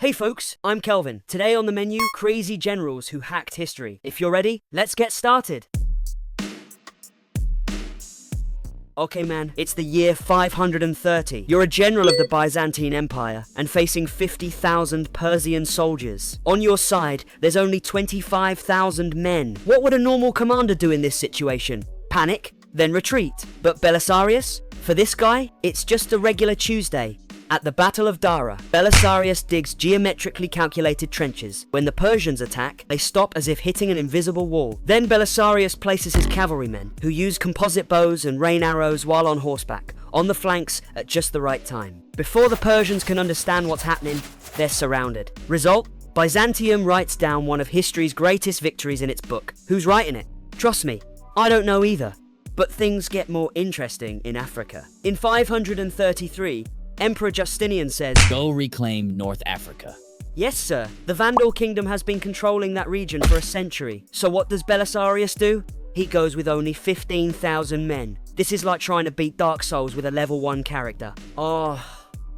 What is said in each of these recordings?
Hey folks, I'm Kelvin. Today on the menu, crazy generals who hacked history. If you're ready, let's get started. Okay man, it's the year 530. You're a general of the Byzantine Empire and facing 50,000 Persian soldiers. On your side, there's only 25,000 men. What would a normal commander do in this situation? Panic, then retreat. But Belisarius? For this guy, it's just a regular Tuesday. At the Battle of Dara, Belisarius digs geometrically calculated trenches. When the Persians attack, they stop as if hitting an invisible wall. Then Belisarius places his cavalrymen, who use composite bows and rain arrows while on horseback, on the flanks at just the right time. Before the Persians can understand what's happening, they're surrounded. Result? Byzantium writes down one of history's greatest victories in its book. Who's writing it? Trust me, I don't know either. But things get more interesting in Africa. In 533, Emperor Justinian says, "Go reclaim North Africa." Yes, sir. The Vandal kingdom has been controlling that region for a century. So what does Belisarius do? He goes with only 15,000 men. This is like trying to beat Dark Souls with a level 1 character. Oh,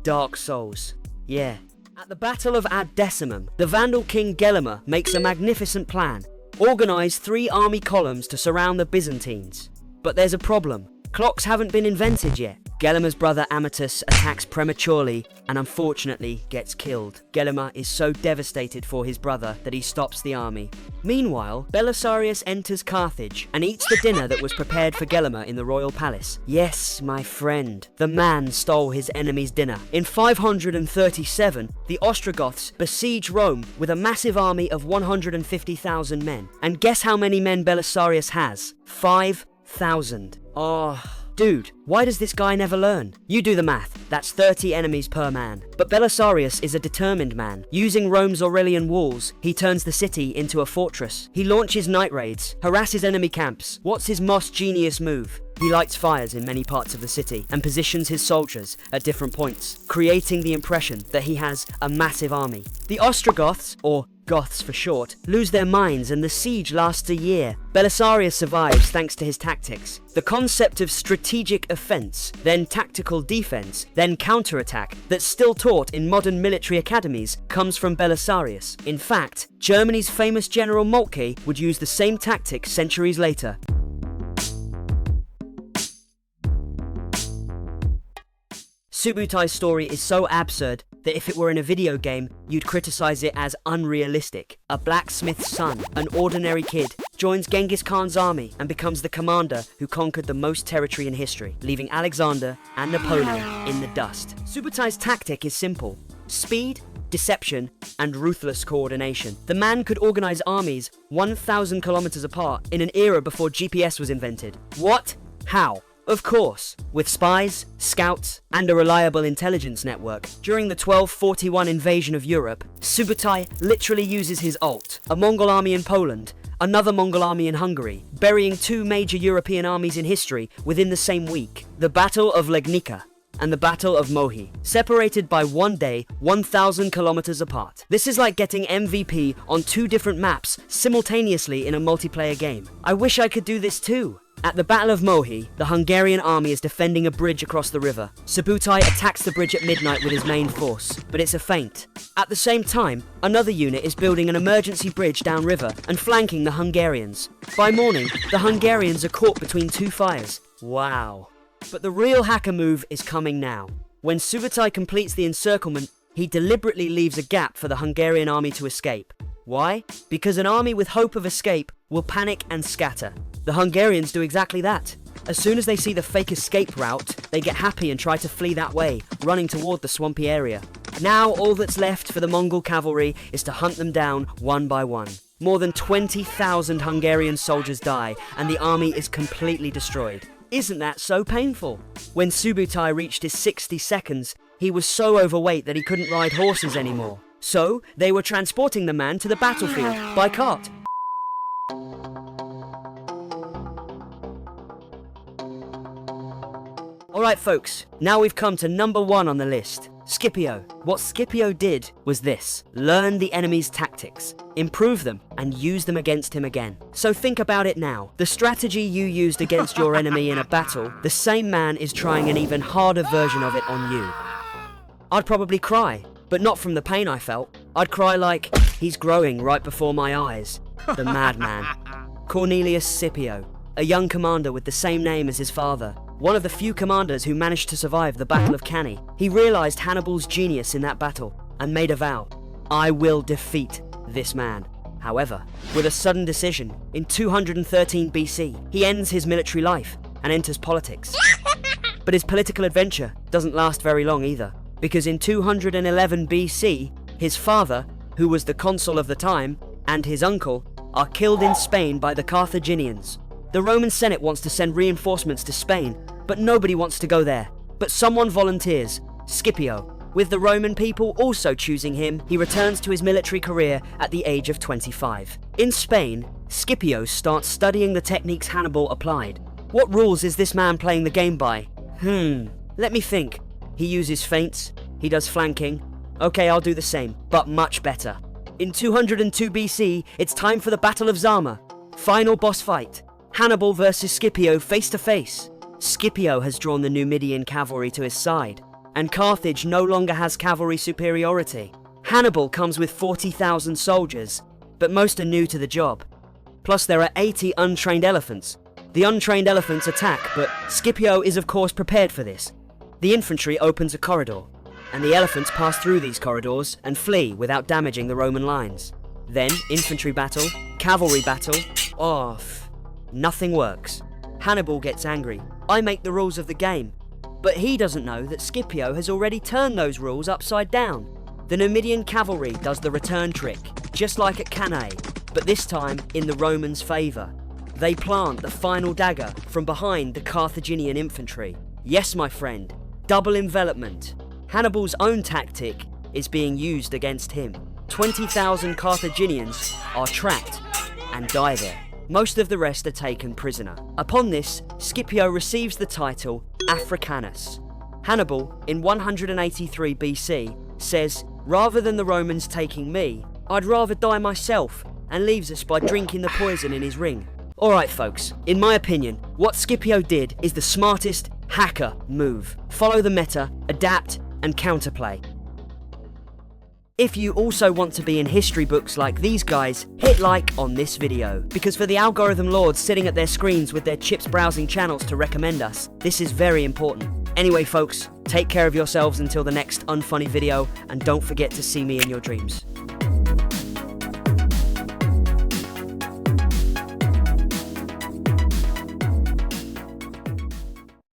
Dark Souls. Yeah. At the Battle of Ad Decimum, the Vandal king Gelimer makes a magnificent plan. Organize 3 army columns to surround the Byzantines. But there's a problem. Clocks haven't been invented yet. Gelimer's brother Amatus attacks prematurely and unfortunately gets killed. Gelimer is so devastated for his brother that he stops the army. Meanwhile, Belisarius enters Carthage and eats the dinner that was prepared for Gelimer in the royal palace. Yes, my friend, the man stole his enemy's dinner. In 537, the Ostrogoths besiege Rome with a massive army of 150,000 men. And guess how many men Belisarius has? 5,000. Oh, dude, why does this guy never learn? You do the math, that's 30 enemies per man. But Belisarius is a determined man. Using Rome's Aurelian walls, he turns the city into a fortress. He launches night raids, harasses enemy camps. What's his most genius move? He lights fires in many parts of the city and positions his soldiers at different points, creating the impression that he has a massive army. The Ostrogoths, or Goths for short, lose their minds and the siege lasts a year. Belisarius survives thanks to his tactics. The concept of strategic offense, then tactical defense, then counterattack that's still taught in modern military academies comes from Belisarius. In fact, Germany's famous General Moltke would use the same tactic centuries later. Subutai's story is so absurd that if it were in a video game, you'd criticize it as unrealistic. A blacksmith's son, an ordinary kid, joins Genghis Khan's army and becomes the commander who conquered the most territory in history, leaving Alexander and Napoleon in the dust. Subutai's tactic is simple: speed, deception, and ruthless coordination. The man could organize armies 1,000 kilometers apart in an era before GPS was invented. What? How? Of course, with spies, scouts, and a reliable intelligence network. During the 1241 invasion of Europe, Subutai literally uses his ult, a Mongol army in Poland, another Mongol army in Hungary, burying 2 major European armies in history within the same week. The Battle of Legnica and the Battle of Mohi, separated by 1 day, 1,000 kilometers apart. This is like getting MVP on 2 different maps simultaneously in a multiplayer game. I wish I could do this too. At the Battle of Mohi, the Hungarian army is defending a bridge across the river. Subutai attacks the bridge at midnight with his main force, but it's a feint. At the same time, another unit is building an emergency bridge downriver and flanking the Hungarians. By morning, the Hungarians are caught between 2 fires. Wow. But the real hacker move is coming now. When Subutai completes the encirclement, he deliberately leaves a gap for the Hungarian army to escape. Why? Because an army with hope of escape will panic and scatter. The Hungarians do exactly that. As soon as they see the fake escape route, they get happy and try to flee that way, running toward the swampy area. Now all that's left for the Mongol cavalry is to hunt them down one by one. More than 20,000 Hungarian soldiers die, and the army is completely destroyed. Isn't that so painful? When Subutai reached his 60 seconds, he was so overweight that he couldn't ride horses anymore. So, they were transporting the man to the battlefield by cart. Alright folks, now we've come to number 1 on the list. Scipio. What Scipio did was this: learn the enemy's tactics, improve them, and use them against him again. So think about it now. The strategy you used against your enemy in a battle, the same man is trying an even harder version of it on you. I'd probably cry. but not from the pain I felt. I'd cry like, he's growing right before my eyes. The madman. Cornelius Scipio, a young commander with the same name as his father. One of the few commanders who managed to survive the Battle of Cannae. He realized Hannibal's genius in that battle and made a vow. I will defeat this man. However, with a sudden decision, in 213 BC, he ends his military life and enters politics. But his political adventure doesn't last very long either, because in 211 BC, his father, who was the consul of the time, and his uncle are killed in Spain by the Carthaginians. The Roman Senate wants to send reinforcements to Spain, but nobody wants to go there. But someone volunteers, Scipio. With the Roman people also choosing him, he returns to his military career at the age of 25. In Spain, Scipio starts studying the techniques Hannibal applied. What rules is this man playing the game by? Let me think. He uses feints, he does flanking. Okay, I'll do the same, but much better. In 202 BC, it's time for the Battle of Zama. Final boss fight. Hannibal versus Scipio face to face. Scipio has drawn the Numidian cavalry to his side, and Carthage no longer has cavalry superiority. Hannibal comes with 40,000 soldiers, but most are new to the job. Plus there are 80 untrained elephants. The untrained elephants attack, but Scipio is of course prepared for this. The infantry opens a corridor, and the elephants pass through these corridors and flee without damaging the Roman lines. Then, infantry battle, cavalry battle, nothing works. Hannibal gets angry. I make the rules of the game. But he doesn't know that Scipio has already turned those rules upside down. The Numidian cavalry does the return trick, just like at Cannae, but this time in the Romans' favour. They plant the final dagger from behind the Carthaginian infantry. Yes, my friend, double envelopment. Hannibal's own tactic is being used against him. 20,000 Carthaginians are trapped and die there. Most of the rest are taken prisoner. Upon this, Scipio receives the title Africanus. Hannibal, in 183 BC, says, rather than the Romans taking me, I'd rather die myself, and leaves us by drinking the poison in his ring. Alright folks, in my opinion, what Scipio did is the smartest hacker move. Follow the meta, adapt, and counterplay. If you also want to be in history books like these guys, hit like on this video. Because for the algorithm lords sitting at their screens with their chips browsing channels to recommend us, this is very important. Anyway folks, take care of yourselves until the next unfunny video, and don't forget to see me in your dreams.